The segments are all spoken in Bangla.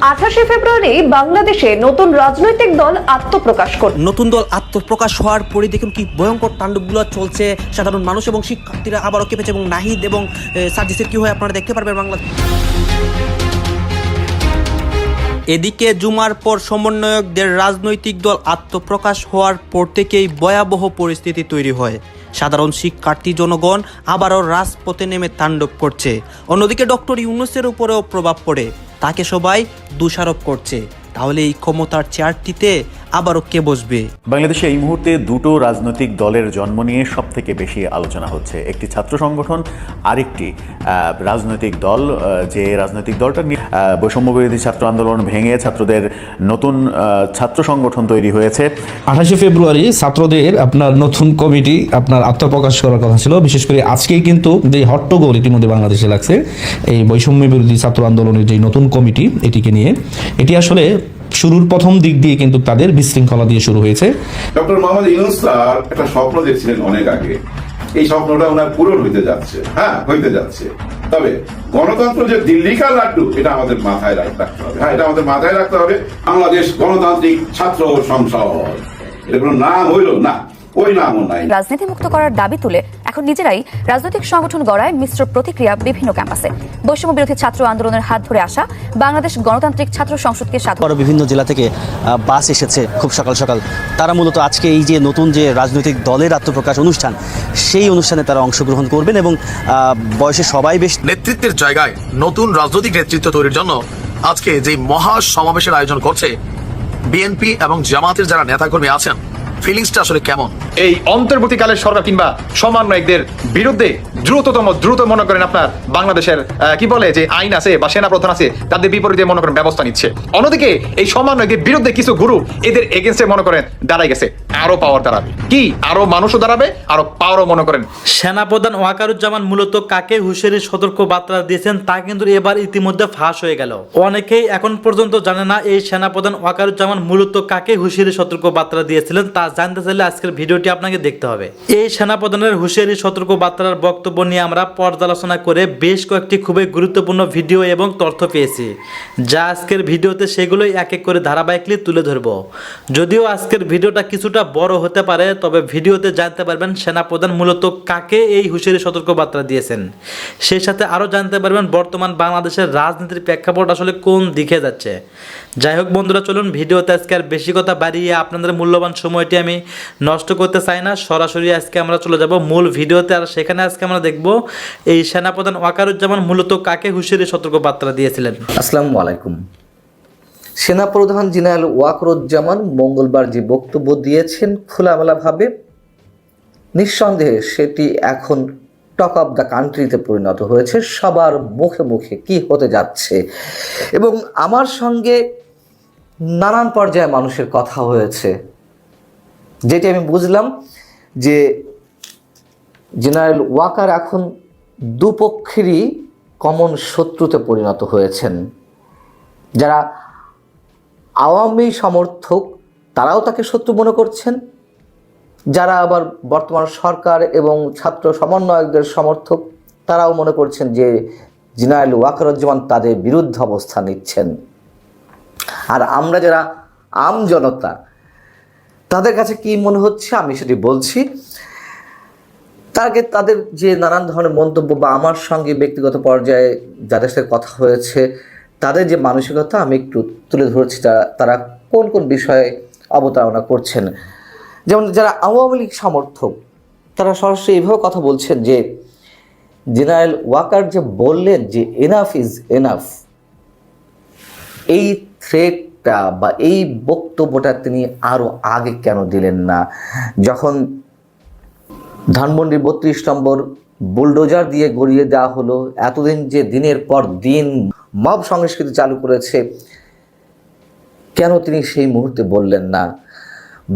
28 ফেব্রুয়ারি বাংলাদেশে নতুন রাজনৈতিক দল আত্মপ্রকাশ করবে। নতুন দল আত্মপ্রকাশ হওয়ার পরে দেখুন কি ভয়ঙ্কর তাণ্ডবগুলো চলছে। সাধারণ মানুষ এবং শিক্ষার্থীরা আবারও কেঁপেছে এবং নাহিদ এবং সার্জিসের কি হয় আপনারা দেখতে পারবেন বাংলাদেশ। এদিকে জুমার পর সমন্বয়কদের রাজনৈতিক দল আত্মপ্রকাশ হওয়ার পর থেকেই ভয়াবহ পরিস্থিতি তৈরি হয়। সাধারণ শিক্ষার্থী জনগণ আবারও রাজপথে নেমে তাণ্ডব করছে। অন্যদিকে ডক্টর ইউনূসের উপরেও প্রভাব পড়ে, তাকে সবাই দোষারোপ করছে। তাহলে এই ক্ষমতার চেয়ারটিতে আবারও কে বসবে? বাংলাদেশে এই মুহূর্তে দুটো রাজনৈতিক দলের জন্ম নিয়ে সব থেকে বেশি আলোচনা হচ্ছে। একটি ছাত্র সংগঠন, আরেকটি রাজনৈতিক দল। যে রাজনৈতিক দলটা বৈষম্য বিরোধী ছাত্র আন্দোলন ভেঙে ছাত্রদের নতুন ছাত্র সংগঠন তৈরি হয়েছে। 28 ফেব্রুয়ারি ছাত্রদের আপনার নতুন কমিটি আপনার আত্মপ্রকাশ করার কথা ছিল। বিশেষ করে আজকেই কিন্তু যে হট্টগোল ইতিমধ্যে বাংলাদেশে লাগছে এই বৈষম্য বিরোধী ছাত্র আন্দোলনের যে নতুন কমিটি, এটিকে নিয়ে, এটি আসলে শুরুর প্রথম দিক দিয়ে কিন্তু তাদের বিশৃঙ্খলা দিয়ে শুরু হয়েছে। ডক্টর মোহাম্মদ ইউনূস স্যার একটা স্বপ্ন দেখছিলেন অনেক আগে। এই স্বপ্নটা ওনার পূরণ হইতে যাচ্ছে, হইতে যাচ্ছে। তবে গণতন্ত্র যে দিল্লিকার লাড্ডু, এটা আমাদের মাথায় রাখতে হবে। এটা আমাদের মাথায় রাখতে হবে। বাংলাদেশ গণতান্ত্রিক ছাত্র সংসদ, এটা কোনো নাম হইল না, ওই নামও নাই। রাজনীতি মুক্ত করার দাবি তুলে এখন নিজেরাই রাজনৈতিক সংগঠন গড়ায় মিশ্র প্রতিক্রিয়া বিভিন্ন ক্যাম্পাসে। বৈষম্য বিরোধী ছাত্র আন্দোলনের হাত ধরে আসা বাংলাদেশ গণতান্ত্রিক ছাত্র সংসদকে আরো বিভিন্ন জেলা থেকে বাস এসেছে খুব সকাল সকাল। তারা মূলত আজকে এই যে নতুন যে রাজনৈতিক দলের আত্মপ্রকাশ অনুষ্ঠান, সেই অনুষ্ঠানে তারা অংশগ্রহণ করবেন এবং বয়সে সবাই বেশ নেতৃত্বের জায়গায় নতুন রাজনৈতিক নেতৃত্ব তৈরির জন্য আজকে যে মহা সমাবেশের আয়োজন করছে বিএনপি এবং জামাতের যারা নেতাকর্মী আছেন, ফিলিংসটা আসলে কেমন? এই অন্তর্বর্তীকালের সরকার কিংবা সমন্বয়কদের বিরুদ্ধে দ্রুত মনে করেন আপনার বাংলাদেশের কি বলে যে আইন আছে বা সেনা প্রধান আছে, তাদের বিপরীতে মনে করেন ব্যবস্থা নিচ্ছে। অন্যদিকে এই সমন্বয়কদের বিরুদ্ধে কিছু গ্রুপ এদের এগেন্স্টে মনে করেন দাঁড়াই গেছে। আরো পাওয়ার দাঁড়াবে, কি আরো মানুষও দাঁড়াবে, আরো পাওয়ারও মনে করেন। সেনাপ্রধান ওয়াকারুজ্জামান মূলত কাকে হুঁশিয়ারি সতর্ক বার্তা দিয়েছেন তা কিন্তু এবার ইতিমধ্যে ফাঁস হয়ে গেল। অনেকেই এখন পর্যন্ত জানে না এই সেনাপ্রধান ওয়াকারুজ্জামান মূলত কাকে হুঁশিয়ারি সতর্ক বার্তা দিয়েছিলেন। তা জানতে চাইলে আজকের ভিডিওটি আপনাকে দেখতে হবে। এই সেনাপ্রধানের হুঁশিয়ারি সতর্ক বার্তার বক্তব্য নিয়ে আমরা পর্যালোচনা করে বেশ কয়েকটি খুবই গুরুত্বপূর্ণ ভিডিও এবং তথ্য পেয়েছি, যা আজকের ভিডিওতে সেগুলোই এক এক করে ধারাবাহিকলি তুলে ধরব। যদিও আজকের ভিডিওটা কিছুটা বড় হতে পারে, তবে ভিডিওতে জানতে পারবেন সেনাপ্রধান মূলত কাকে এই হুঁশিয়ারি সতর্ক বার্তা দিয়েছেন। সেই সাথে আরও জানতে পারবেন বর্তমান বাংলাদেশের রাজনীতির প্রেক্ষাপট আসলে কোন দিকে যাচ্ছে। যাই হোক বন্ধুরা, চলুন ভিডিওতে আজকে আর বেশি কথা বাড়িয়ে আপনাদের মূল্যবান সময়টি আমি নষ্ট করতে চাই না। সরাসরি আজকে আমরা চলে যাব মূল ভিডিওতে। আর সেখানে আজকে আমরা দেখব এই সেনাপ্রধান ওয়াকারুজ্জামান মূলত কাকে হুঁশিয়ারি সতর্ক বার্তা দিয়েছিলেন। আসসালামু আলাইকুম। সেনাপ্রধান জেনারেল ওয়াকারুজ্জামান মঙ্গলবার যে বক্তব্য দিয়েছেন খোলামেলাভাবে, নিঃসন্দেহে সেটি এখন টক অফ দ্য কান্ট্রিতে পরিণত হয়েছে। সবার মুখে মুখে কি হতে যাচ্ছে, এবং আমার সঙ্গে নানান পর্যায়ে মানুষের কথা হয়েছে, যেটি আমি বুঝলাম যে জেনারেল ওয়াকার এখন দুপক্ষেরই কমন শত্রুতে পরিণত হয়েছেন। যারা আওয়ামী সমর্থক তারাও তাকে শত্রু মনে করছেন, যারা আবার বর্তমান সরকার এবং ছাত্র সমন্বয়কদের সমর্থক তারাও মনে করছেন যে জেনারেল ওয়াকারুজ্জামান তাদের বিরুদ্ধে অবস্থান নিচ্ছেন। আর আমরা যারা আম জনতা, তাদের কাছে কি মনে হচ্ছে আমি সেটি বলছি। তাদের যে নানান ধরনের মন্তব্য বা আমার সঙ্গে ব্যক্তিগত পর্যায়ে যাদের সাথে কথা হয়েছে, তাদের যে মানসিকতা আমি একটু তুলে ধরছি, তারা কোন কোন বিষয়ে অবতারণা করছেন। যেমন যারা আওয়ামী লীগ সমর্থক, তারা সরাসরি এইভাবে কথা বলছেন যে জেনারেল ওয়াকার যে বললেন যে এনাফ ইজ এনাফ, এই থ্রেটটা বা এই বক্তব্যটা তিনি আরও আগে কেন দিলেন না? যখন ধানমন্ডির 32 নম্বর বুলডোজার দিয়ে গড়িয়ে দেওয়া হলো, এতদিন যে দিনের পর দিন মব সংস্কৃতি চালু করেছে, কেন তিনি সেই মুহূর্তে বললেন না?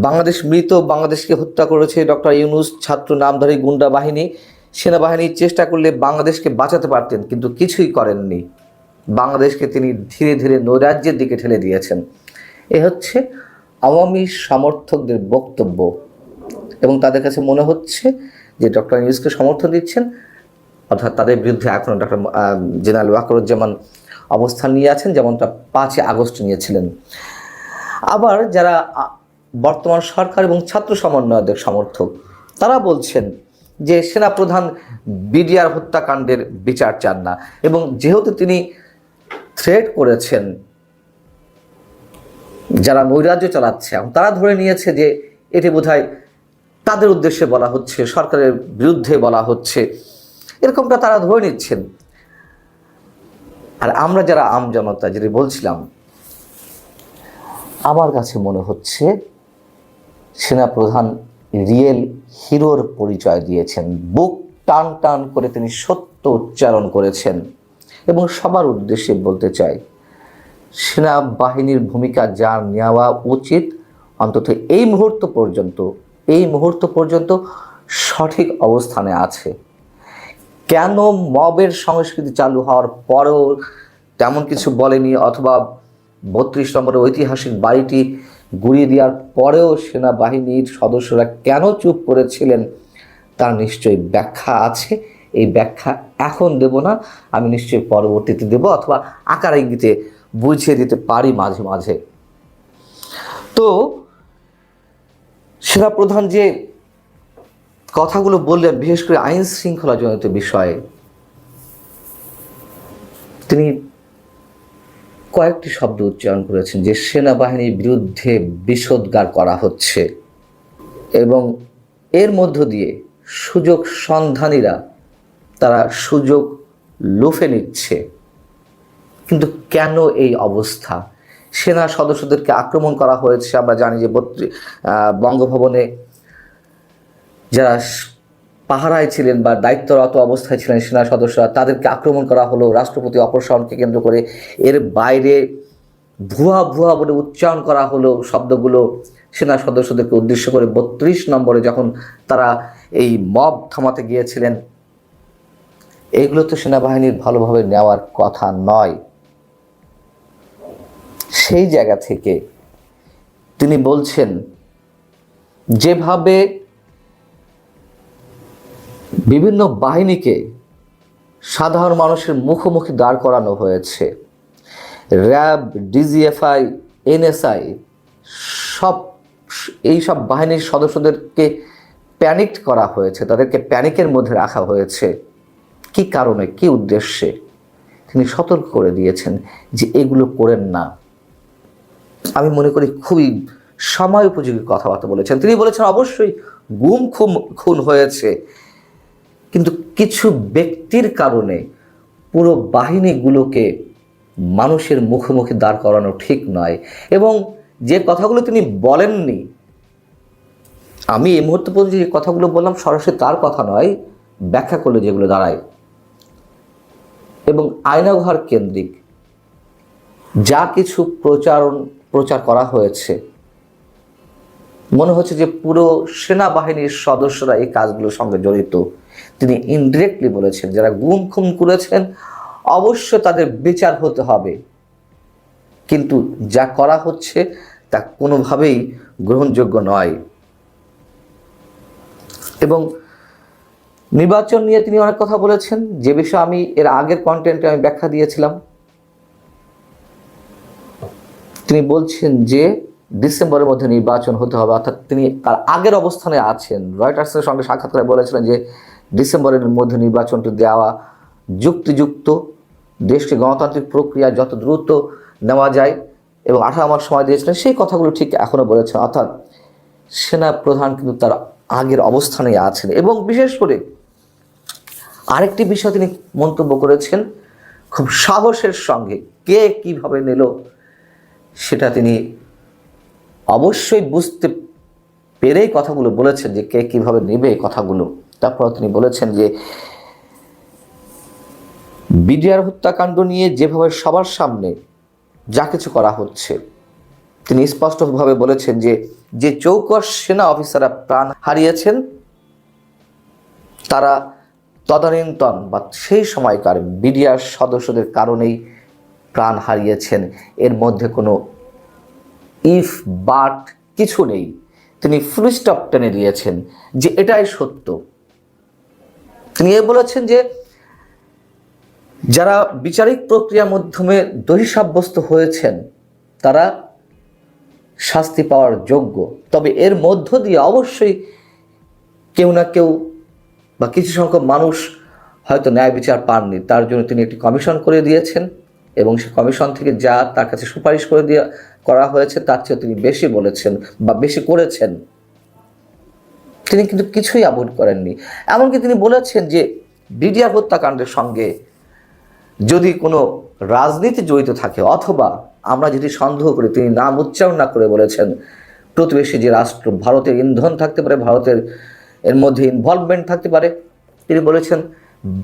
বাংলাদেশ মৃত, বাংলাদেশকে হত্যা করেছে ডক্টর ইউনূস, ছাত্র নামধারী গুন্ডা বাহিনী, সেনাবাহিনী চেষ্টা করলে বাংলাদেশকে বাঁচাতে পারতেন, কিন্তু কিছুই করেননি। বাংলাদেশকে তিনি ধীরে ধীরে নৈরাজ্যের দিকে ঠেলে দিয়েছেন। এ হচ্ছে আওয়ামী সমর্থকদের বক্তব্য, এবং তাদের কাছে মনে হচ্ছে যে ডক্টর ইউনূসকে সমর্থন দিচ্ছেন, অর্থাৎ তাদের বিরুদ্ধে এখনও ডক্টর জেনারেল ওয়াকারুজ্জামান অবস্থান নিয়ে আছেন, যেমনটা 5 আগস্ট নিয়েছিলেন। আবার যারা বর্তমান সরকার এবং ছাত্র সমন্বয়কদের সমর্থক, তারা বলছেন যে সেনাপ্রধান বিডিআর হত্যাকাণ্ডের বিচার চান না, এবং যেহেতু তিনি থ্রেট করেছেন যারা নৈরাজ্য চালাচ্ছে, তারা ধরে নিয়েছে যে এটি বোধহয় তাদের উদ্দেশ্যে বলা হচ্ছে, সরকারের বিরুদ্ধে বলা হচ্ছে, এরকমটা তারা ধরে নিচ্ছেন। আর আমরা যারা আমজনতা, যেটা বলছিলাম, আমার কাছে মনে হচ্ছে সেনাপ্রধান রিয়েল হিরোর পরিচয় দিয়েছেন। বুক টান টান করে তিনি সত্য উচ্চারণ করেছেন। এবং সবার উদ্দেশ্যে বলতে চাই, সেনাবাহিনীর ভূমিকা যা নেওয়া উচিত, অন্তত এই মুহূর্ত পর্যন্ত সঠিক অবস্থানে আছে। কেন মবের সংস্কৃতি চালু হওয়ার পরেও তেমন কিছু বলেনি, অথবা 32 নম্বরের ঐতিহাসিক বাড়িটি গুড়িয়ে দেওয়ার পরেও সেনাবাহিনীর সদস্যরা কেন চুপ করেছিলেন, তার নিশ্চয়ই ব্যাখ্যা আছে। এই ব্যাখ্যা এখন দেব না, আমি নিশ্চয়ই পরবর্তীতে দেব, অথবা আকার ইঙ্গিতে বুঝিয়ে দিতে পারি মাঝে মাঝে। তো সেনাপ্রধান যে কথাগুলো বললেন, বিশেষ করে আইন শৃঙ্খলা জনিত বিষয়ে, তিনি কয়েকটি শব্দ উচ্চারণ করেছেন যে সেনাবাহিনীর বিরুদ্ধে বিষোদ্গার করা হচ্ছে, এবং এর মধ্য দিয়ে সুযোগ সন্ধানীরা তারা সুযোগ লুফে নিচ্ছে। কিন্তু কেন এই অবস্থা? সেনা সদস্যদেরকে আক্রমণ করা হয়েছে, আমরা জানি যে বঙ্গভবনে যারা পাহারায় ছিলেন বা দায়িত্বরত অবস্থায় ছিলেন সেনা সদস্যরা, তাদেরকে আক্রমণ করা হলো রাষ্ট্রপতি অপসারণকে কেন্দ্র করে। এর বাইরে ভুয়া ভুয়া বলে উচ্চারণ করা হলো শব্দগুলো সেনা সদস্যদেরকে উদ্দেশ্য করে 32 নম্বরে যখন তারা এই মব থামাতে গিয়েছিলেন। এইগুলো তো সেনাবাহিনীর ভালোভাবে নেওয়ার কথা নয়। সেই জায়গা থেকে তিনি বলছেন, যেভাবে বিভিন্ন বাহিনীকে সাধারণ মানুষের মুখোমুখি দাঁড় করানো হয়েছে, র্যাব, ডিজিএফআই, এনএসআই, এইসব বাহিনীর সদস্যদেরকে প্যানিক করা হয়েছে, তাদেরকে প্যানিকের মধ্যে রাখা হয়েছে। কি কারণে, কি উদ্দেশ্যে? তিনি সতর্ক করে দিয়েছেন যে এগুলো করেন না। আমি মনে করি খুবই সময় উপযোগী কথাবার্তা বলেছেন। তিনি বলেছেন অবশ্যই গুম খুন হয়েছে, কিন্তু কিছু ব্যক্তির কারণে পুরো বাহিনীগুলোকে মানুষের মুখোমুখি দাঁড় করানো ঠিক নয়। এবং যে কথাগুলো তিনি বলেননি, আমি এই মুহূর্তে পর্যন্ত যে কথাগুলো বললাম সরাসরি তার কথা নয়, ব্যাখ্যা করলে যেগুলো দাঁড়ায়, এবং আয়নাঘর কেন্দ্রিক যা কিছু প্রচার করা হয়েছে, মনে হচ্ছে যে পুরো সেনাবাহিনীর সদস্যরা এই কাজগুলোর সঙ্গে জড়িত। তিনি ইনডিরেক্টলি বলেছেন যারা গুম খুন করেছেন অবশ্য তাদের বিচার হতে হবে, কিন্তু যা করা হচ্ছে তা কোনোভাবেই গ্রহণযোগ্য নয়। এবং নির্বাচন নিয়ে তিনি অনেক কথা বলেছেন, যে বিষয়ে আমি এর আগের কন্টেন্টে আমি ব্যাখ্যা দিয়েছিলাম। তিনি বলছেন যে ডিসেম্বরের মধ্যে নির্বাচন হতে হবে, অর্থাৎ তিনি তার আগের অবস্থানে আছেন। রয়টার্সের সঙ্গে সাক্ষাৎকারে বলেছিলেন যে ডিসেম্বরের মধ্যে নির্বাচনটি দেওয়া যুক্তিযুক্ত, দেশকে গণতান্ত্রিক প্রক্রিয়া যত দ্রুত নেওয়া যায়, এবং 18 মাস সময় দিয়েছিলেন। সেই কথাগুলো ঠিক এখনও বলেছেন, অর্থাৎ সেনা প্রধান কিন্তু তার আগের অবস্থানেই আছেন। এবং বিশেষ করে আরেকটি বিষয় তিনি মন্তব্য করেছেন খুব সাহসের সঙ্গে, কে কিভাবে নিল সেটা তিনি অবশ্যই বুঝতে পেরেই কথাগুলো বলেছেন যে কে কিভাবে নেবে কথাগুলো। তারপর তিনি বলেছেন যে বিডিআর হত্যাকাণ্ড নিয়ে যেভাবে সবার সামনে যা কিছু করা হচ্ছে, তিনি স্পষ্টভাবে বলেছেন যে যে চৌকস সেনা অফিসাররা প্রাণ হারিয়েছেন তারা তদানীন্তন বা সেই সময়কার বিডিআর সদস্যদের কারণেই প্রাণ হারিয়েছেন। এর মধ্যে কোনো ইফ বাট কিছু নেই। তিনি ফুল স্টপ টেনে দিয়েছেন যে এটাই সত্য। তিনি বলেছেন যে যারা বিচারিক প্রক্রিয়ার মাধ্যমে দোষী সাব্যস্ত হয়েছেন তারা শাস্তি পাওয়ার যোগ্য, তবে এর মধ্য দিয়ে অবশ্যই কেউ না কেউ বা কিছু সংখ্যক মানুষ হয়তো ন্যায় বিচার পাননি, তার জন্য তিনি একটি কমিশন করে দিয়েছেন এবং সেই কমিশন থেকে যা তার কাছে সুপারিশ করা হয়েছে তার চেয়ে তিনি বেশি বলেছেন বা বেশি করেছেন। তিনি কিন্তু কিছুই অ্যাভয়েড করেননি। এমনকি তিনি বলেছেন যে বিডিআর হত্যাকাণ্ডের সঙ্গে যদি কোনো রাজনীতি জড়িত থাকে অথবা আমরা যদি সন্দেহ করি, তিনি নাম উচ্চারণ না করে বলেছেন প্রতিবেশী যে রাষ্ট্র ভারতের ইন্ধন থাকতে পারে, ভারতের এর মধ্যে ইনভলভমেন্ট থাকতে পারে। তিনি বলেছেন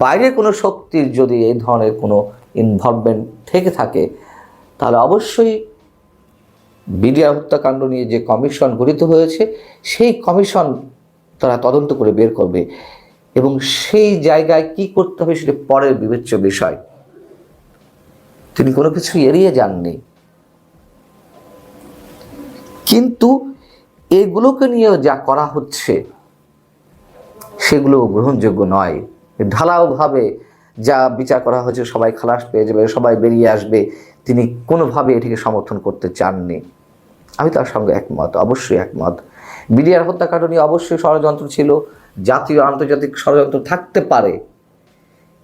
বাইরে কোনো শক্তির যদি এই ধরনের কোনো ইনভলভমেন্ট থেকে থাকে তাহলে অবশ্যই বিডিআর হত্যাকাণ্ড নিয়ে যে কমিশন গঠিত হয়েছে সেই কমিশন তারা তদন্ত করে বের করবে এবং সেই জায়গায় কি করতে হবে সেটা পরের বিবেচ্য বিষয়। তিনি কোনো কিছু এড়িয়ে যাননি, কিন্তু এগুলোকে নিয়েও যা করা হচ্ছে সেগুলো গ্রহণযোগ্য নয়। ঢালাওভাবে যা বিচার করা হয়েছে সবাই খালাস পেয়ে যাবে, সবাই বেরিয়ে আসবে, তিনি কোনোভাবে এটিকে সমর্থন করতে চাননি। আমি তার সঙ্গে একমত, অবশ্যই একমত। বিডিআর হত্যাকাণ্ড নিয়ে অবশ্যই ষড়যন্ত্র ছিল, জাতীয় আন্তর্জাতিক ষড়যন্ত্র থাকতে পারে,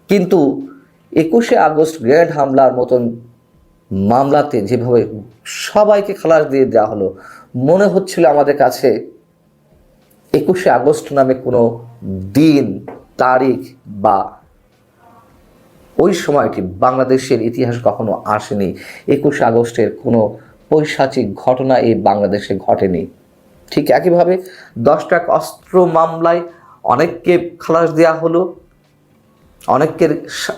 কিন্তু 21শে আগস্ট গ্রেনেড হামলার মতন মামলাতে যেভাবে সবাইকে খালাস দিয়ে দেওয়া হলো, মনে হচ্ছিল আমাদের কাছে 21শে আগস্ট নামে কোনো দিন, তারিখ বা ওই সময়টি বাংলাদেশের ইতিহাস কখনো আসেনি। 21শে আগস্টের কোনো পৈশাচিক ঘটনা এই বাংলাদেশে ঘটেনি। ঠিক একইভাবে 10 ট্রাক অস্ত্র মামলায় অনেককে খালাস দেওয়া হলো,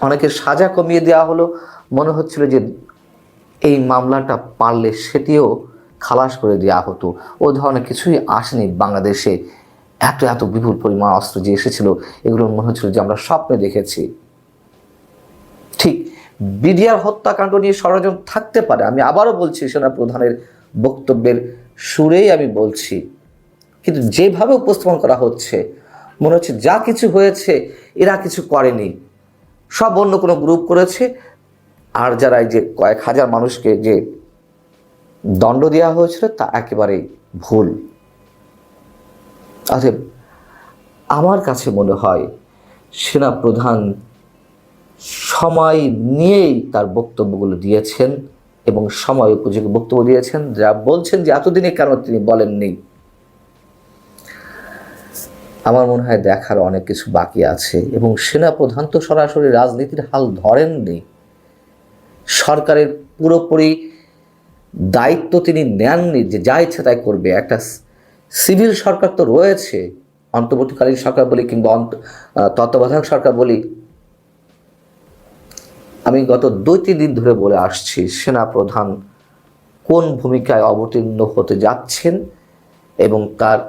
অনেকের সাজা কমিয়ে দেওয়া হলো। মনে হচ্ছিল যে এই মামলাটা পারলে সেটিও খালাস করে দেওয়া হতো। ও ধরনের কিছুই আসেনি বাংলাদেশে। এত বিপুল পরিমাণ অস্ত্র যে এসেছিল এগুলো মনে হচ্ছিল যে আমরা স্বপ্নে দেখেছি। ঠিক বিডিআর হত্যাকাণ্ড নিয়ে ষড়যন্ত্র থাকতে পারে, আমি আবারও বলছি, সেনা প্রধানের বক্তব্যের সুরেই আমি বলছি, কিন্তু যেভাবে উপস্থাপন করা হচ্ছে মনে হচ্ছে যা কিছু হয়েছে এরা কিছু করেনি, সব অন্য কোনো গ্রুপ করেছে। আর যারা এই যে কয়েক হাজার মানুষকে যে দণ্ড দেওয়া হয়েছিল তা একেবারেই ভুল। অতএব আমার কাছে মনে হয় সেনা প্রধান সময় নিয়েই তার বক্তব্যগুলো দিয়েছেন এবং সময় উপযোগী বক্তব্য দিয়েছেন। যা বলছেন যে এতদিনে কেন তিনি বলেননি, আমার মনে হয় দেখার অনেক কিছু বাকি আছে। এবং সেনা প্রধান তো সরাসরি রাজনীতির হাল ধরেননি, সরকারের পুরোপুরি দায়িত্ব তিনি নেননি যে যা ইচ্ছে তাই করবে। একটা সিভিল সরকার তো রয়েছে, অন্তর্বর্তীকালীন সরকার বলি কিংবা তত্ত্বাবধায়ক সরকার বলি। আমি গত 2-3 দিন ধরে বলে আসছি সেনা প্রধান কোন ভূমিকায় অবতীর্ণ হতে যাচ্ছেন এবং তার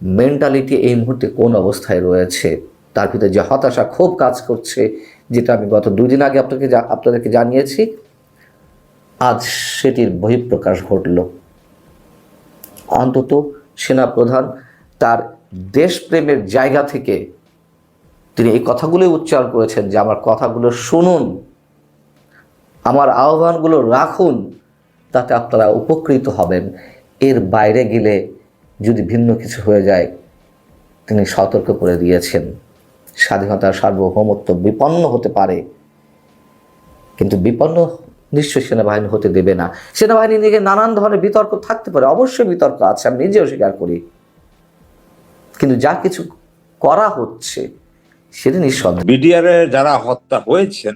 মেন্টালিটি এই মুহূর্তে কোন অবস্থায় রয়েছে। তার ভিতরে যে হতাশা ক্ষোভ কাজ করছে, যেটা আমি গত 2 দিন আগে আপনাদেরকে জানিয়েছি, আজ সেটির বহিঃপ্রকাশ ঘটল। অন্তত সেনা প্রধান তার দেশপ্রেমের জায়গা থেকে তিনি এই কথাগুলোই উচ্চারণ করেছেন যে আমার কথাগুলো শুনুন, আমার আহ্বানগুলো রাখুন, তাতে আপনারা উপকৃত হবেন। এর বাইরে গেলে যদি ভিন্ন কিছু হয়ে যায় তিনি সতর্ক করে দিয়েছেন স্বাধীনতার সার্বভৌমত্ব বিপন্ন হতে পারে, কিন্তু বিপন্ন নিশ্চয়ই সেনাবাহিনী হতে দেবে না। সেনাবাহিনী নিয়ে নানান ধরনের বিতর্ক থাকতে পারে, অবশ্যই বিতর্ক আছে, আমি নিজেও স্বীকার করি, কিন্তু যা কিছু করা হচ্ছে সেটা নিঃসন্দেহ। বিডিআর যারা হত্যা হয়েছেন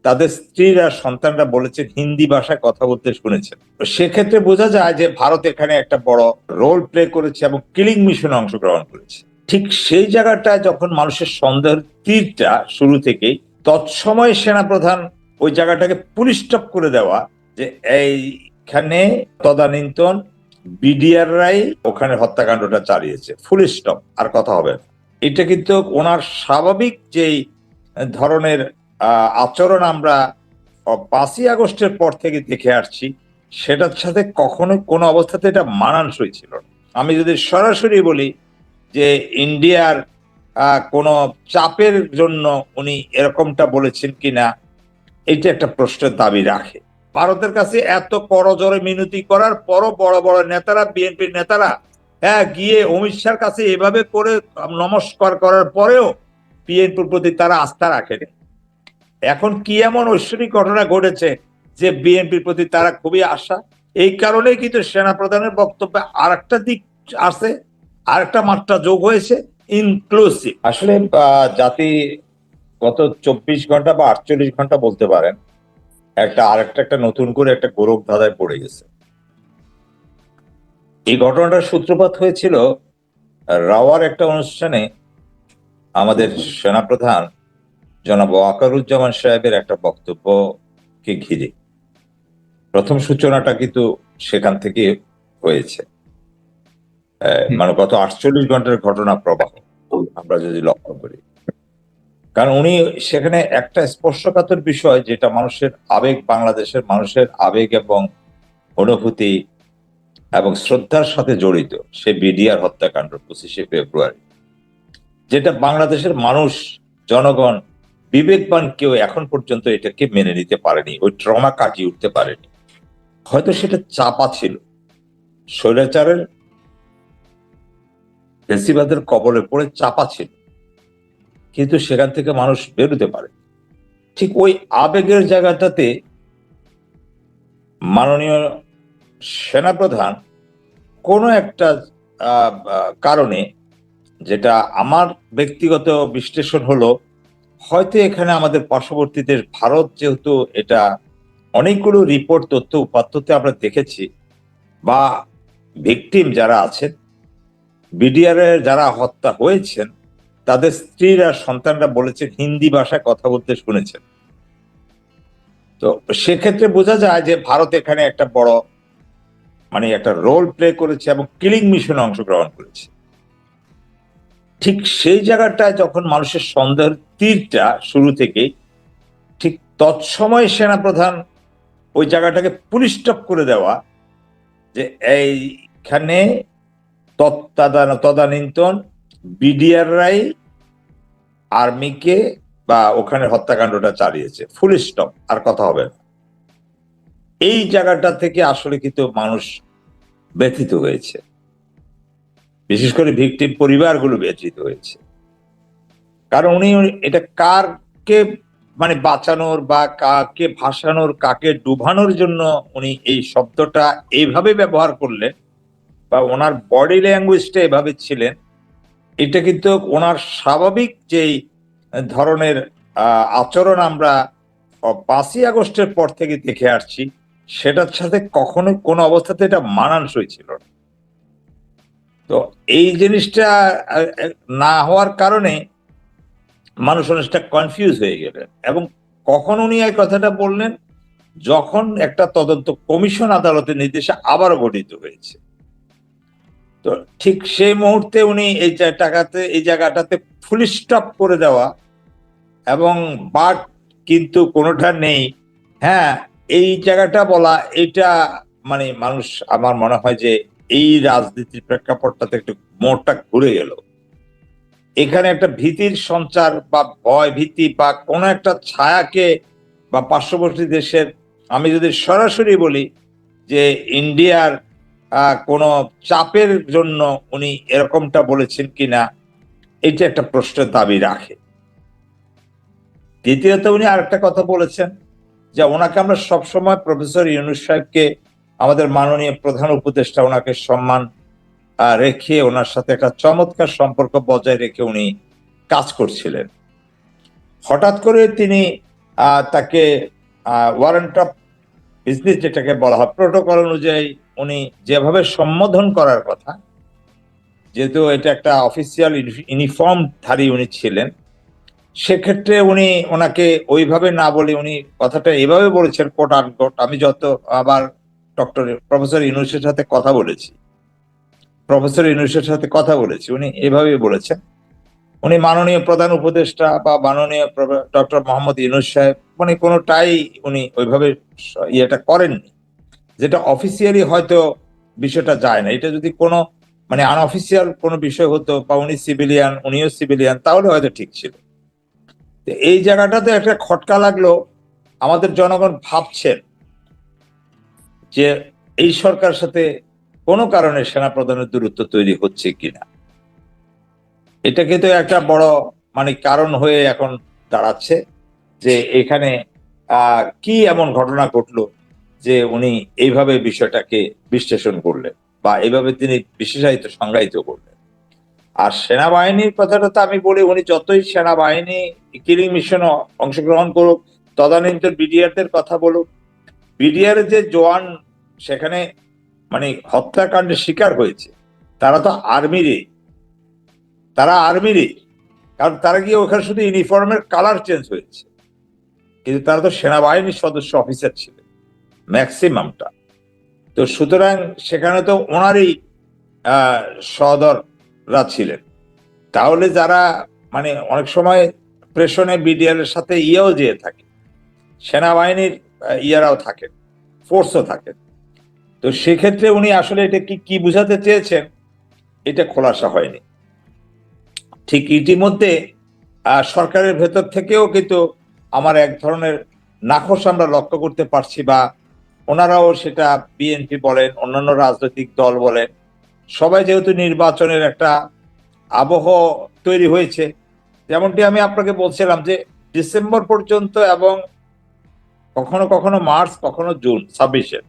তাদের স্ত্রীরা সন্তানরা বলেছেন হিন্দি ভাষায় কথা বলতে শুনেছেন। সেক্ষেত্রে বোঝা যায় যে ভারত এখানে একটা বড় রোল প্লে করেছে এবং কিলিং মিশনে অংশগ্রহণ করেছে। ঠিক সেই জায়গাটা যখন মানুষের সন্দেহের তীরটা শুরু থেকেই, তৎসময় সেনাপ্রধান ওই জায়গাটাকে পুলিশ স্টপ করে দেওয়া যে এইখানে তদানীন্তন বিডিআররাই ওখানে হত্যাকাণ্ডটা চালিয়েছে, ফুল স্টপ, আর কথা হবে না। এটা কিন্তু ওনার স্বাভাবিক যেই ধরনের আচরণ আমরা 5ই আগস্টের পর থেকে দেখে আসছি সেটার সাথে কখনো কোনো অবস্থাতে এটা মানানসই ছিল না। আমি যদি সরাসরি বলি যে ইন্ডিয়ার কোনো চাপের জন্য উনি এরকমটা বলেছেন কিনা এটা একটা প্রশ্নের দাবি রাখে। ভারতের কাছে এত করজোরে মিনতি করার পরও বড় বড় নেতারা, বিএনপির নেতারা গিয়ে অমিত শাহর কাছে এভাবে করে নমস্কার করার পরেও বিএনপির প্রতি তারা আস্থা রাখেনি। এখন কি এমন ঐশ্বরিক ঘটনা ঘটেছে যে বিএনপির প্রতি তারা খুবই আশা? এই কারণেই কিন্তু সেনাপ্রধানের বক্তব্যে আরেকটা দিক আছে, আরেকটা মাত্রা যোগ হয়েছে, ইনক্লুসিভ। আসলে জাতি গত 24 ঘন্টা বা 48 ঘন্টা বলতে পারেন আরেকটা নতুন করে একটা গোরখ ধাঁধায় পড়ে গেছে। এই ঘটনাটার সূত্রপাত হয়েছিল রাওয়ার একটা অনুষ্ঠানে আমাদের সেনাপ্রধান জনাব ওয়াকারুজ্জামান সাহেবের একটা বক্তব্যকে ঘিরে। প্রথম সূচনাটা কিন্তু সেখান থেকে হয়েছে, মানে গত 48 ঘন্টার ঘটনা প্রবাহ আমরা যদি লক্ষ্য করি। কারণ উনি সেখানে একটা স্পর্শকাতর বিষয়, যেটা মানুষের আবেগ, বাংলাদেশের মানুষের আবেগ এবং অনুভূতি এবং শ্রদ্ধার সাথে জড়িত, সে বিডিআর হত্যাকাণ্ড 25শে ফেব্রুয়ারি, যেটা বাংলাদেশের মানুষ, জনগণ, বিবেকবান কেউ এখন পর্যন্ত এটাকে মেনে নিতে পারেনি, ওই ট্রমা কাটিয়ে উঠতে পারেনি। হয়তো সেটা চাপা ছিল, স্বৈরাচারের ফেসিবাদের কবলে পড়ে চাপা ছিল, কিন্তু সেখান থেকে মানুষ বেরোতে পারে। ঠিক ওই আবেগের জায়গাটাতে মাননীয় সেনাপ্রধান কোনো একটা কারণে, যেটা আমার ব্যক্তিগত বিশ্লেষণ হলো, হয়তো এখানে আমাদের পার্শ্ববর্তী দেশ ভারত, যেহেতু এটা অনেকগুলো রিপোর্ট, তথ্য উপাত্ততে আমরা দেখেছি, বা ভিকটিম যারা আছেন, বিডিআর এর যারা হত্যা হয়েছেন, তাদের স্ত্রীরা, সন্তানরা বলেছেন হিন্দি ভাষায় কথা বলতে শুনেছেন। তো সেক্ষেত্রে বোঝা যায় যে ভারত এখানে একটা বড় একটা রোল প্লে করেছে এবং কিলিং মিশনে অংশগ্রহণ করেছে। ঠিক সেই জায়গাটায় যখন মানুষের সন্দেহের তীরটা শুরু থেকেই, ঠিক তৎসময় সেনাপ্রধান ওই জায়গাটাকে পুলিশ স্টপ করে দেওয়া, যে এইখানে তদানীন্তন বিডিআররাই আর্মিকে বা ওখানে হত্যাকাণ্ডটা চালিয়েছে, ফুল স্টপ, আর কথা হবে না। এই জায়গাটা থেকে আসলে কিন্তু মানুষ ব্যথিত হয়েছে, বিশেষ করে ভিকটিম পরিবারগুলো ব্যথিত হয়েছে। কারণ উনি এটা কারকে বাঁচানোর বা কাকে ভাসানোর, কাকে ডুবানোর জন্য উনি এই শব্দটা এইভাবে ব্যবহার করলেন, বা ওনার বডি ল্যাঙ্গুয়েজটা এভাবে ছিলেন, এটা কিন্তু ওনার স্বাভাবিক যেই ধরনের আচরণ আমরা 5ই আগস্টের পর থেকে দেখে আসছি, সেটার সাথে কখনো কোনো অবস্থাতে এটা মানানসই ছিল না। তো এই জিনিসটা না হওয়ার কারণে মানুষ অনেকটা কনফিউজ হয়ে গেলেন। এবং কখন উনি এই কথাটা বললেন? যখন একটা তদন্ত কমিশন আদালতের নির্দেশে আবারও গঠিত হয়েছে। তো ঠিক সেই মুহূর্তে উনি এই জায়গাটাতে ফুল স্টপ করে দেওয়া, এবং বাট কিন্তু কোনোটা নেই, এই জায়গাটা বলা, এটা মানুষ, আমার মনে হয় যে এই রাজনীতির প্রেক্ষাপটটাতে একটু মোড়টা ঘুরে গেল। এখানে একটা ভীতির সঞ্চার বা ভয় ভীতি বা কোনো একটা ছায়াকে, বা পার্শ্ববর্তী দেশের, আমি যদি সরাসরি বলি যে ইন্ডিয়ার কোনো চাপের জন্য উনি এরকমটা বলেছেন কিনা, এটা একটা প্রশ্নের দাবি রাখে। দ্বিতীয়ত উনি আরেকটা কথা বলেছেন, যে ওনাকে আমরা সবসময়, প্রফেসর ইউনূস সাহেবকে, আমাদের মাননীয় প্রধান উপদেষ্টা, ওনাকে সম্মান রেখে, ওনার সাথে একটা চমৎকার সম্পর্ক বজায় রেখে উনি কাজ করছিলেন। হঠাৎ করে তিনি তাকে ওয়ারেন্ট অফ বিজনেস, যেটাকে বলা হয় প্রোটোকল অনুযায়ী, উনি যেভাবে সম্বোধন করার কথা, যেহেতু এটা একটা অফিসিয়াল ইউনিফর্মধারী উনি ছিলেন, সেক্ষেত্রে উনি ওনাকে ওইভাবে না বলে উনি কথাটা এভাবে বলেছেন, কোট আনকোট। আমি যত আবার প্রফেসর ইউনূসের সাথে কথা বলেছি, উনি এভাবে বলেছেন। উনি মাননীয় প্রধান উপদেষ্টা বা মাননীয় ডক্টর মোহাম্মদ ইউনূস সাহেব কোনোটাই উনি ওইভাবে ইয়েটা করেননি, যেটা অফিসিয়ালি হয়তো বিষয়টা যায় না। এটা যদি কোনো আনঅফিসিয়াল কোনো বিষয় হতো, বা উনি সিভিলিয়ান, উনিও সিভিলিয়ান, তাহলে হয়তো ঠিক ছিল। এই জায়গাটাতে একটা খটকা লাগলো আমাদের জনগণ ভাবছেন যে এই সরকারের সাথে কোনো কারণে সেনাপ্রধানের দূরত্ব তৈরি হচ্ছে কিনা। এটা কিন্তু একটা বড় মানে কারণ হয়ে এখন দাঁড়াচ্ছে যে এখানে কি এমন ঘটনা ঘটলো যে উনি এইভাবে বিষয়টাকে বিশ্লেষণ করলেন বা এইভাবে তিনি বিশেষায়িত সংজ্ঞায়িত করলেন। আর সেনাবাহিনীর কথাটা তো আমি বলি, উনি যতই সেনাবাহিনী কিলিং মিশনে অংশগ্রহণ করুক, তদানীন্তন বিডিআরদের কথা বলুক, বিডিআর যে জওয়ান সেখানে মানে হত্যাকাণ্ডের শিকার হয়েছে তারা তো আর্মিরই, কারণ তারা গিয়ে ওখানে শুধু ইউনিফর্মের কালার চেঞ্জ হয়েছে, কিন্তু তারা তো সেনাবাহিনীর সদস্য অফিসার ছিলেন ম্যাক্সিমামটা। তো সুতরাং সেখানে তো ওনারই সহদররা ছিলেন। তাহলে যারা মানে অনেক সময় প্রেশনে বিডিআর এর সাথে ইয়েও যেয়ে থাকে, সেনাবাহিনীর ইয়ারাও থাকেন, ফোর্সও থাকেন। তো সেক্ষেত্রে উনি আসলে এটা কি বুঝাতে চেয়েছেন এটা খোলাসা হয়নি। ঠিক ইতিমধ্যে সরকারের ভেতর থেকেও কিন্তু আমার এক ধরনের নাখোশ আমরা লক্ষ্য করতে পারছি, বা ওনারাও সেটা বিএনপি বলেন, অন্যান্য রাজনৈতিক দল বলেন, সবাই যেহেতু নির্বাচনের একটা আবহ তৈরি হয়েছে, যেমনটি আমি আপনাকে বলছিলাম যে ডিসেম্বর পর্যন্ত এবং কখনো কখনো মার্চ, কখনো জুন 26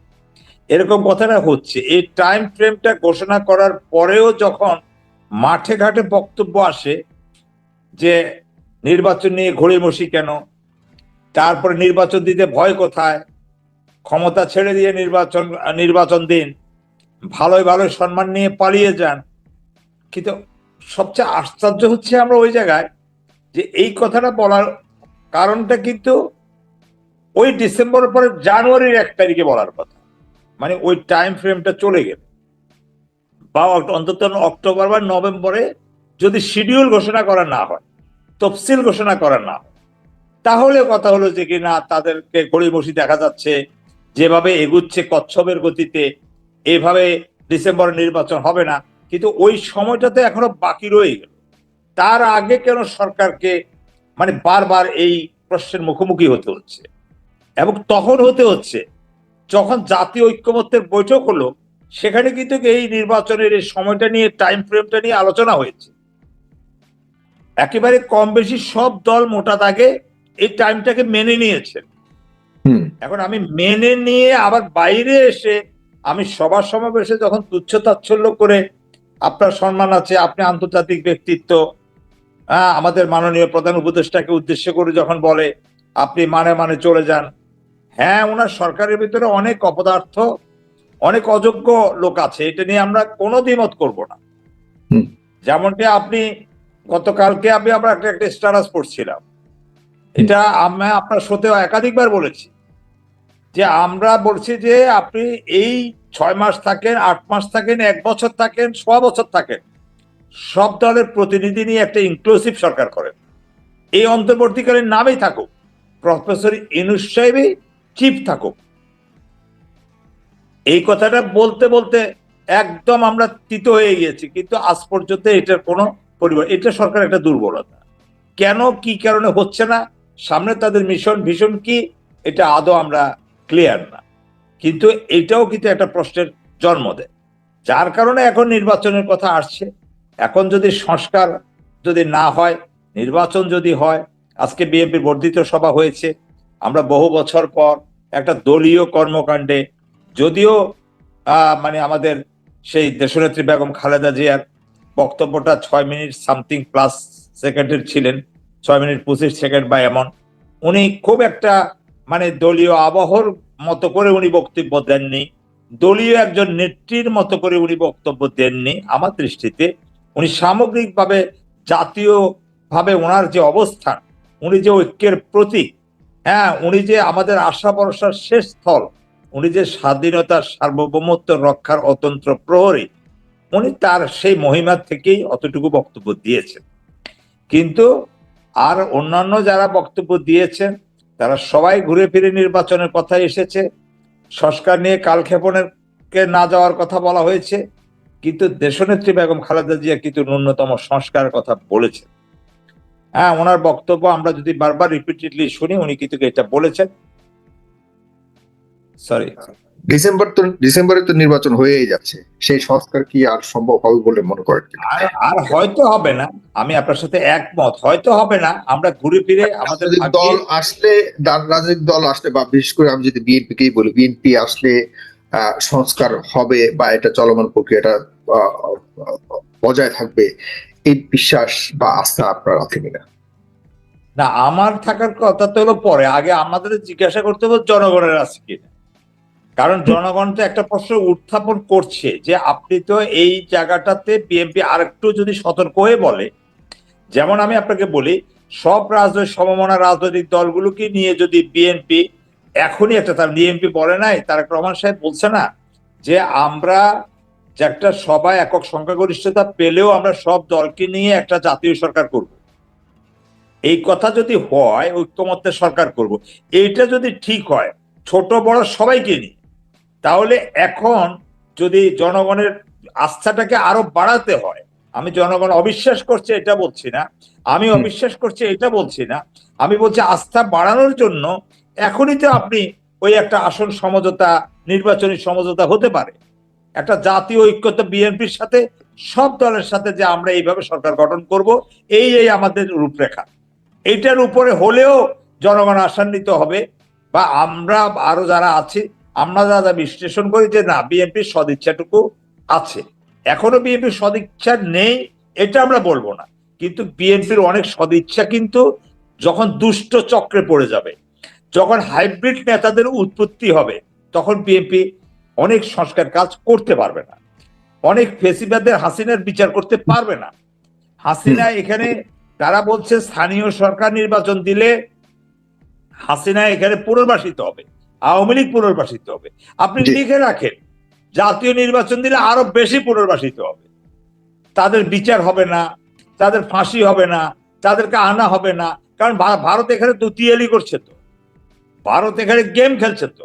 এরকম কথাটা হচ্ছে। এই টাইম ফ্রেমটা ঘোষণা করার পরেও যখন মাঠে ঘাটে বক্তব্য আসে যে নির্বাচন নিয়ে ঘড়িমসি কেন, তারপরে নির্বাচন দিতে ভয় কোথায়, ক্ষমতা ছেড়ে দিয়ে নির্বাচন দিন, ভালোই ভালোই সম্মান নিয়ে পালিয়ে যান। কিন্তু সবচেয়ে আশ্চর্য হচ্ছে আমরা ওই জায়গায় যে এই কথাটা বলার কারণটা কিন্তু ওই ডিসেম্বরের পরে জানুয়ারির 1 তারিখে বলার কথা, মানে ওই টাইম ফ্রেমটা চলে গেল, বা অন্তত অক্টোবর বা নভেম্বরে যদি শিডিউল ঘোষণা করা না হয়, তফসিল ঘোষণা করা না হয়, তাহলে কথা হলো যে কি না তাদেরকে গড়িমসি দেখা যাচ্ছে, যেভাবে এগুচ্ছে কচ্ছপের গতিতে এইভাবে ডিসেম্বরে নির্বাচন হবে না। কিন্তু ওই সময়টাতে এখনো বাকি রয়ে গেল। তার আগে কেন সরকারকে মানে বারবার এই প্রশ্নের মুখোমুখি হতে হচ্ছে, এবং তখন হতে হচ্ছে যখন জাতীয় ঐক্যমত্যের বৈঠক হলো, সেখানে কিন্তু এই নির্বাচনের এই সময়টা নিয়ে, টাইম ফ্রেমটা নিয়ে আলোচনা হয়েছে। একেবারে কম বেশি সব দল মোটা দাগে এই টাইমটাকে মেনে নিয়েছেন। এখন আমি মেনে নিয়ে আবার বাইরে এসে আমি সবার সমাবেশে যখন তুচ্ছ তাচ্ছল্য করে, আপনার সম্মান আছে, আপনি আন্তর্জাতিক ব্যক্তিত্ব, আমাদের মাননীয় প্রধান উপদেষ্টাকে উদ্দেশ্য করে যখন বলে আপনি মানে চলে যান, হ্যাঁ ওনার সরকারের ভিতরে অনেক অপদার্থ, অনেক অযোগ্য লোক আছে, এটা নিয়ে আমরা কোনো দ্বিমত করব না। যেমনটি আপনি গতকালকে আমরা একটা স্ট্যাটাস পড়ছিলাম, এটা আমি আপনার সাথে একাধিকবার বলেছি যে আমরা বলছি যে আপনি এই 6 মাস থাকেন, 8 মাস থাকেন, 1 বছর থাকেন, 100 বছর থাকেন, সব দলের প্রতিনিধি নিয়ে একটা ইনক্লুসিভ সরকার করেন। এই অন্তর্বর্তীকালীন নামেই থাকুক প্রফেসর ইউনূস সাহেবই চিফ থাকুক। এই কথাটা বলতে বলতে একদম আমরা তিত হয়ে গিয়েছি, কিন্তু আজ পর্যন্ত এটার কোনো পরিবর্তন, এটা সরকার একটা দুর্বলতা। কেন কি কারণে হচ্ছে না, সামনে তাদের মিশন ভীষণ কি, এটা আদৌ আমরা ক্লিয়ার না। কিন্তু এটাও কিন্তু একটা প্রশ্নের জন্ম দেয়, যার কারণে এখন নির্বাচনের কথা আসছে। এখন যদি সংস্কার যদি না হয়, নির্বাচন যদি হয়, আজকে বিএনপির বর্ধিত সভা হয়েছে, আমরা বহু বছর পর একটা দলীয় কর্মকাণ্ডে, যদিও মানে আমাদের সেই দেশনেত্রী বেগম খালেদা জিয়ার বক্তব্যটা 6 মিনিট সামথিং প্লাস সেকেন্ডের ছিলেন, 6 মিনিট 25 সেকেন্ড বা এমন, উনি খুব একটা মানে দলীয় আবহর মতো করে উনি বক্তব্য দেননি, দলীয় একজন নেত্রীর মতো করে উনি বক্তব্য দেননি। আমার দৃষ্টিতে উনি সামগ্রিকভাবে জাতীয়ভাবে ওনার যে অবস্থান, উনি যে ঐক্যের প্রতীক, হ্যাঁ উনি যে আমাদের আশা ভরসার শেষ স্থল, উনি যে স্বাধীনতার সার্বভৌমত্ব রক্ষার অতন্ত্র প্রহরী, উনি তার সেই মহিমার থেকেই অতটুকু বক্তব্য দিয়েছেন। কিন্তু আর অন্যান্য যারা বক্তব্য দিয়েছেন তারা সবাই ঘুরে ফিরে নির্বাচনের কথা এসেছে, সংস্কার নিয়ে কালক্ষেপণের না যাওয়ার কথা বলা হয়েছে, কিন্তু দেশনেত্রী বেগম খালেদা জিয়া কিন্তু ন্যূনতম সংস্কারের কথা বলেছেন। হ্যাঁ ওনার বক্তব্য আমরা যদি বারবার রিপিটেডলি শুনি, উনি কিন্তু এটা বলেছেন সরি, ডিসেম্বরে তো নির্বাচন হয়েই যাচ্ছে, সেই সংস্কার কি আর সম্ভব হবে বলে মনে করেন কিনা? আর হয়তো হবে না, আমি আপনার সাথে একমত, হয়তো হবে না। আমরা ঘুরে ফিরে আমাদের দল আসলে, রাজনৈতিক দল আসলে, বা বিশেষ করে আমি যদি বিএনপিকেই বলি, বিএনপি আসলে সংস্কার হবে বা এটা চলমান প্রক্রিয়াটা বজায় থাকবে, এই বিশ্বাস বা আস্থা আপনার আছে কিনা? না, আমার থাকার কথা তো হলো পরে, আগে আমাদের জিজ্ঞাসা করতে হবে জনগণের আছে কিনা। কারণ জনগণ তো একটা প্রশ্ন উত্থাপন করছে যে আপনি তো এই জায়গাটাতে বিএনপি আরেকটু যদি সতর্ক হয়ে বলে, যেমন আমি আপনাকে বলি, সব সমমনা রাজনৈতিক দলগুলোকে নিয়ে যদি বিএনপি এখনই একটা, তার বিএনপি বলে নাই, তারেক রহমান সাহেব বলছে না যে আমরা যে একটা সবাই একক সংখ্যাগরিষ্ঠতা পেলেও আমরা সব দলকে নিয়ে একটা জাতীয় সরকার করব। এই কথা যদি হয়, ঐক্যমত্যের সরকার করব, এইটা যদি ঠিক হয় ছোট বড় সবাইকে নিয়ে, তাহলে এখন যদি জনগণের আস্থাটাকে আরো বাড়াতে হয়, আমি জনগণ অবিশ্বাস করছে এটা বলছি না, আমি অবিশ্বাস করছি এটা বলছি না, আমি বলছি আস্থা বাড়ানোর জন্য এখনই তো আপনি ওই একটা আসন সমঝোতা, নির্বাচনী সমঝোতা হতে পারে, একটা জাতীয় ঐক্যতা বিএনপির সাথে সব দলের সাথে, যে আমরা এইভাবে সরকার গঠন করব, এই আমাদের রূপরেখা, এইটার উপরে হলেও জনগণ আশান্বিত হবে। বা আমরা আরো যারা আছি, আমরা যারা বিশ্লেষণ করি যে না, বিএনপির সদিচ্ছাটুকু আছে, এখনো বিএনপির সদিচ্ছা নেই এটা আমরা বলবো না, কিন্তু বিএনপির অনেক সদিচ্ছা কিন্তু যখন দুষ্ট চক্রে পড়ে যাবে, যখন হাইব্রিড নেতাদের উৎপত্তি হবে, তখন বিএনপি অনেক সংস্কার কাজ করতে পারবে না, অনেক ফেসিবাদের হাসিনার বিচার করতে পারবে না। হাসিনা এখানে তারা বলছে স্থানীয় সরকার নির্বাচন দিলে হাসিনা এখানে পুনর্বাসিত হবে, আওয়ামী লীগ পুনর্বাসিত হবে। আপনি লিখে রাখেন, জাতীয় নির্বাচন দিলে আরো বেশি পুনর্বাসিত হবে, তাদের বিচার হবে না, তাদের ফাঁসি হবে না, তাদেরকে আনা হবে না। কারণ ভারত এখানে দুতিয়ালি করছে, তো ভারত এখানে গেম খেলছে। তো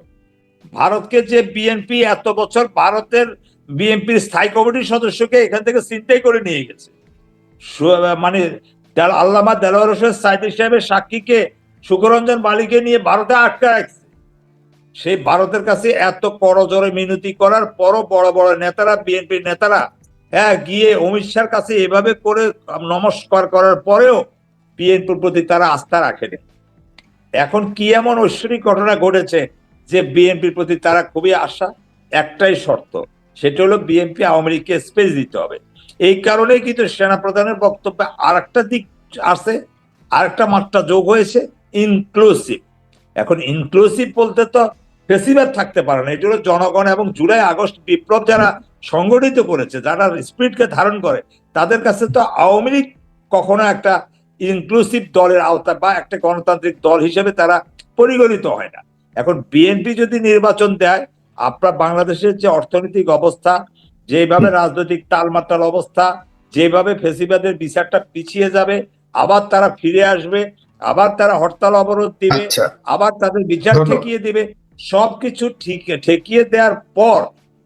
ভারতকে যে বিএনপি এত বছর ভারতের বিএনপির স্থায়ী কমিটির সদস্যকে এখান থেকে ছিনতাই করে নিয়ে গেছে, মানে আল্লামা দেলোয়ার হোসেন সাইদি সাহেবের সাক্ষীকে সুখরঞ্জন বালিকে নিয়ে ভারতে আটকে রাখছে। সেই ভারতের কাছে এত করজোরে মিনতি করার পরও বড় বড় নেতারা, বিএনপির নেতারা গিয়ে অমিত শাহর কাছে এভাবে করে নমস্কার করার পরেও বিএনপির প্রতি তারা আস্থা রাখেনি। এখন কি এমন ঐশ্বরিক ঘটনা ঘটেছে যে বিএনপির প্রতি তারা খুবই আশা? একটাই শর্ত, সেটা হলো বিএনপি আওয়ামী লীগকে স্পেস দিতে হবে। এই কারণেই কিন্তু সেনাপ্রধানের বক্তব্যে আর একটা দিক আছে, আরেকটা মাত্রা যোগ হয়েছে, ইনক্লুসিভ। এখন ইনক্লুসিভ বলতে তো ফেসিবাদ থাকতে পারে না, এটা হলো জনগণ এবং জুলাই আগস্ট বিপ্লব যারা সংগঠিত করেছে, যারা স্পিরিটকে ধারণ করে, তাদের কাছে তো আওয়ামী লীগ কখনো একটা ইনক্লুসিভ দলের আওতা বা একটা গণতান্ত্রিক দল হিসেবে তারা পরিগণিত হয় না। এখন বিএনপি যদি নির্বাচন দেয়, আপনার বাংলাদেশের যে অর্থনৈতিক অবস্থা, যেভাবে রাজনৈতিক টালমাটাল অবস্থা, যেভাবে ফেসিবাদের বিচারটা পিছিয়ে যাবে, আবার তারা ফিরে আসবে, আবার তারা হরতাল অবরোধ দিবে, আবার তাদের বিচার ঠেকিয়ে দিবে, সবকিছু ঠেকিয়ে দেওয়ার পর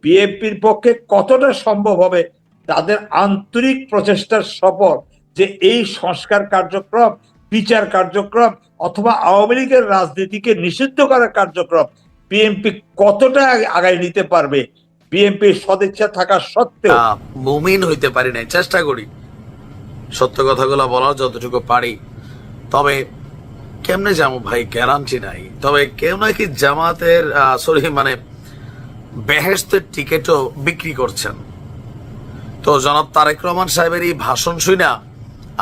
বিএনপির পক্ষে কতটা সম্ভব হবে তাদের আন্তরিক প্রচেষ্টার সফল যে এই সংস্কার কার্যক্রম, বিচার কার্যক্রম অথবা আওয়ামী লীগের রাজনীতিকে নিষিদ্ধ করার কার্যক্রম বিএনপি কতটা আগায় নিতে পারবে? বিএনপির সদিচ্ছা থাকা সত্ত্বেও মুমিন হইতে পারি নাই, চেষ্টা করি সত্য কথাগুলো বলার যতটুকু পারি। তবে কেমনে যাবো ভাই, গ্যারান্টি নাই। তবে কেউ নাকি জামাতের মানে বেহেশতের টিকিটও বিক্রি করছেন। তো জনাব তারেক রহমান সাহেবের এই ভাষণ শুনে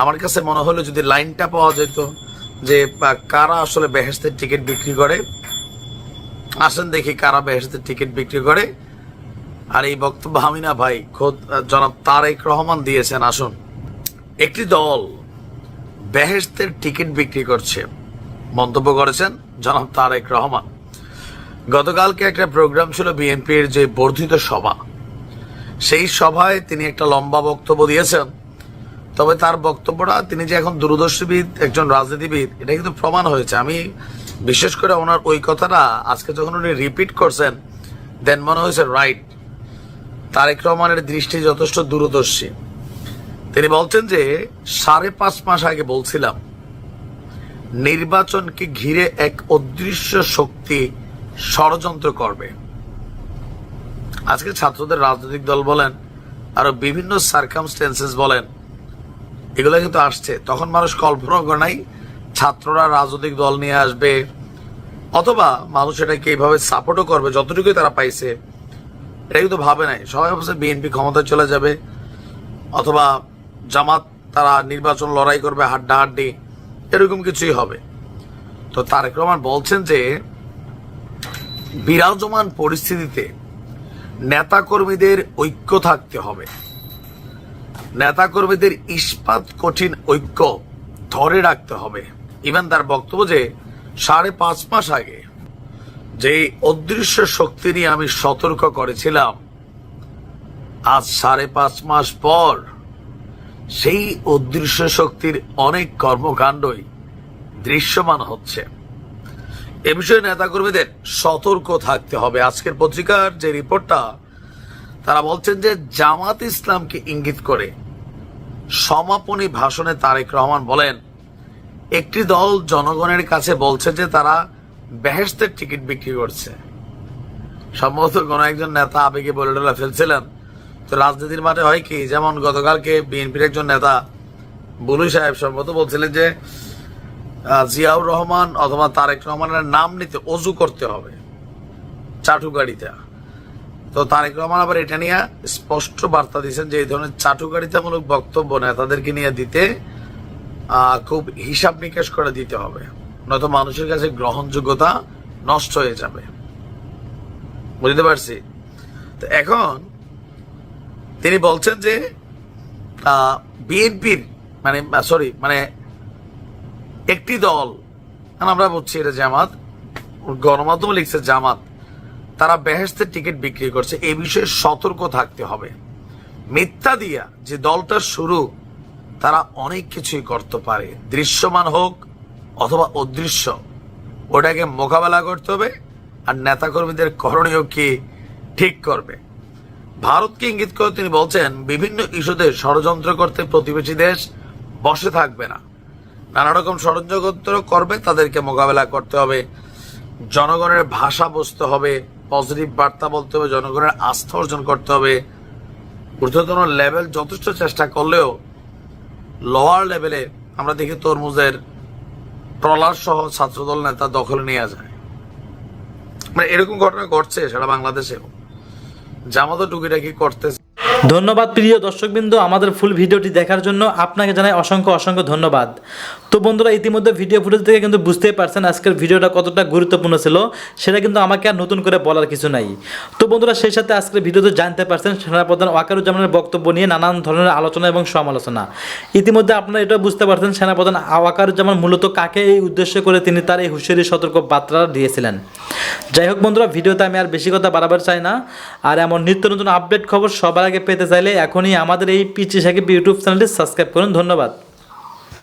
আমার কাছে মনে হলো যদি লাইনটা পাওয়া যেত যে কারা আসলে বেহেশতের টিকিট বিক্রি করে, আসেন দেখি কারা বেহেশতের টিকিট বিক্রি করে। আর এই বক্তব্য আমি না ভাই, খোদ জনাব তারেক রহমান দিয়েছেন। আসুন, একটি দল বেহেশতের টিকিট বিক্রি করছে, মন্তব্য করেছেন জনাব তারেক রহমান। গতকালকে একটা প্রোগ্রাম ছিল বিএনপির যে বর্ধিত সভা, সেই সভায় তিনি একটা লম্বা বক্তব্য দিয়েছেন। তবে তার বক্তব্যটা, তিনি যে এখন দূরদর্শীবিদ, একজন রাজনীতিবিদ, এটা কিন্তু প্রমাণ হয়েছে। আমি বিশেষ করে ওনার ওই কথাটা আজকে যখন উনি রিপিট করছেন, দেন মনে হয়েছে রাইট, তারেক রহমানের দৃষ্টি যথেষ্ট দূরদর্শী। তিনি বলছেন যে 5.5 মাস আগে বলছিলাম নির্বাচনকে ঘিরে এক অদৃশ্য শক্তি ষড়যন্ত্র করবে। আজকে ছাত্রদের রাজনৈতিক দল বলেন, আরো বিভিন্ন সার্কামস্টেন্সেস বলেন, এগুলো কিন্তু আসছে। তখন মানুষ কল্পনা করে নাই ছাত্ররা রাজনৈতিক দল নিয়ে আসবে, অথবা মানুষ এটাকে এইভাবে সাপোর্টও করবে। যতটুকুই তারা পাইছে এটা কিন্তু ভাবে নাই। সবাই ভাবছে বিএনপি ক্ষমতায় চলে যাবে, অথবা জামাত তারা নির্বাচন লড়াই করবে হাড্ডাহাড্ডি, এরকম কিছুই হবে। তো তারেক রহমান বলছেন যে বিরাজমান পরিস্থিতিতে নেতাকর্মীদের ঐক্য থাকতে হবে, নেতাকর্মীদের ইস্পাত কঠিন ঐক্য ধরে রাখতে হবে। ইভেন তার বক্তব্য যে 5.5 মাস আগে যে অদৃশ্য শক্তি নিয়ে আমি সতর্ক করেছিলাম, আজ 5.5 মাস পর সেই অদৃশ্য শক্তির অনেক কর্মকাণ্ডই দৃশ্যমান হচ্ছে। এ বিষয়ে নেতাকর্মীদের সতর্ক থাকতে হবে। আজকের পত্রিকার যে রিপোর্টটা, তারা বলছেন যে জামাত ইসলামকে ইঙ্গিত করে সমাপনী ভাষণে তারেক রহমান বলেন, একটি দল জনগণের কাছে বলছে যে তারা বেহেশতের টিকিট বিক্রি করছে। সম্ভবত কোন একজন নেতা আবেগে বলে টলে ফেলছিলেন। তো রাজনীতির মাঠে হয় কি, যেমন গতকালকে বিএনপির একজন নেতা বুলু সাহেব সম্ভবত বলছিলেন যে জিয়াউর রহমান অথবা তারেক রহমানের নাম নিতে অজু করতে হবে চাটুকারিতা। তো তারেক রহমান আবার এটা নিয়ে স্পষ্ট বার্তা দিয়েছেন যে এই ধরনের চাটুকারিতামূলক বক্তব্য নেতাদেরকে নিয়ে দিতে খুব হিসাব নিকাশ করে দিতে হবে, নয়তো মানুষের কাছে গ্রহণযোগ্যতা নষ্ট হয়ে যাবে। বুঝতে পারছি। তো এখন তিনি বলছেন যে বিএনপির মানে একটি দল, আমরা বলছি এটা জামাত, গণমাধ্যম লিখছে জামাত, তারা বেহেশতের টিকিট বিক্রি করছে। এই বিষয়ে সতর্ক থাকতে হবে। মিথ্যা দিয়া যে দলটার শুরু, তারা অনেক কিছুই করতে পারে, দৃশ্যমান হোক অথবা অদৃশ্য, ওটাকে মোকাবেলা করতে হবে। আর নেতাকর্মীদের করণীয় কি ঠিক করবে। ভারতকে ইঙ্গিত করে তিনি বলছেন, বিভিন্ন ইস্যুতে ষড়যন্ত্র করতে প্রতিবেশী দেশ বসে থাকবে না, নানা রকম ষড়যন্ত্র করবে, তাদেরকে মোকাবেলা করতে হবে। জনগণের ভাষা বুঝতে হবে, পজিটিভ বার্তা বলতে হবে, জনগণের আস্থা অর্জন করতে হবে। ঊর্ধ্বতন লেভেল যথেষ্ট চেষ্টা করলেও লোয়ার লেভেলে আমরা দেখি তরমুজের প্রলার সহ ছাত্রদল নেতা দখলে নিয়ে যায়। মানে এরকম ঘটনা ঘটছে সারা বাংলাদেশেও, জামাতও টুকিটাকি করতেছে। ধন্যবাদ প্রিয় দর্শকবৃন্দ, আমাদের ফুল ভিডিওটি দেখার জন্য আপনাকে জানাই অসংখ্য অসংখ্য ধন্যবাদ। তো বন্ধুরা, ইতিমধ্যে ভিডিও ফুটেজ থেকে কিন্তু বুঝতেই পারছেন আজকের ভিডিওটা কতটা গুরুত্বপূর্ণ ছিল, সেটা কিন্তু আমাকে আর নতুন করে বলার কিছু নাই। তো বন্ধুরা, সেই সাথে আজকের ভিডিওতে জানতে পারছেন সেনাপ্রধান ওয়াকারুজ্জামানের বক্তব্য নিয়ে নানান ধরনের আলোচনা এবং সমালোচনা। ইতিমধ্যে আপনারা এটাও বুঝতে পারছেন সেনাপ্রধান ওয়াকারুজ্জামান মূলত কাকে এই উদ্দেশ্য করে তিনি তার এই হুঁশিয়ারি সতর্ক বার্তা দিয়েছিলেন। যাই হোক বন্ধুরা, ভিডিওতে আমি আর বেশি কথা বাড়াবার চাই না। আর এমন নিত্য নতুন আপডেট খবর সবার আগে পেতে চাইলে এখনই আমাদের এই পিচি সাকিব ইউটিউব চ্যানেলটি সাবস্ক্রাইব করুন। ধন্যবাদ।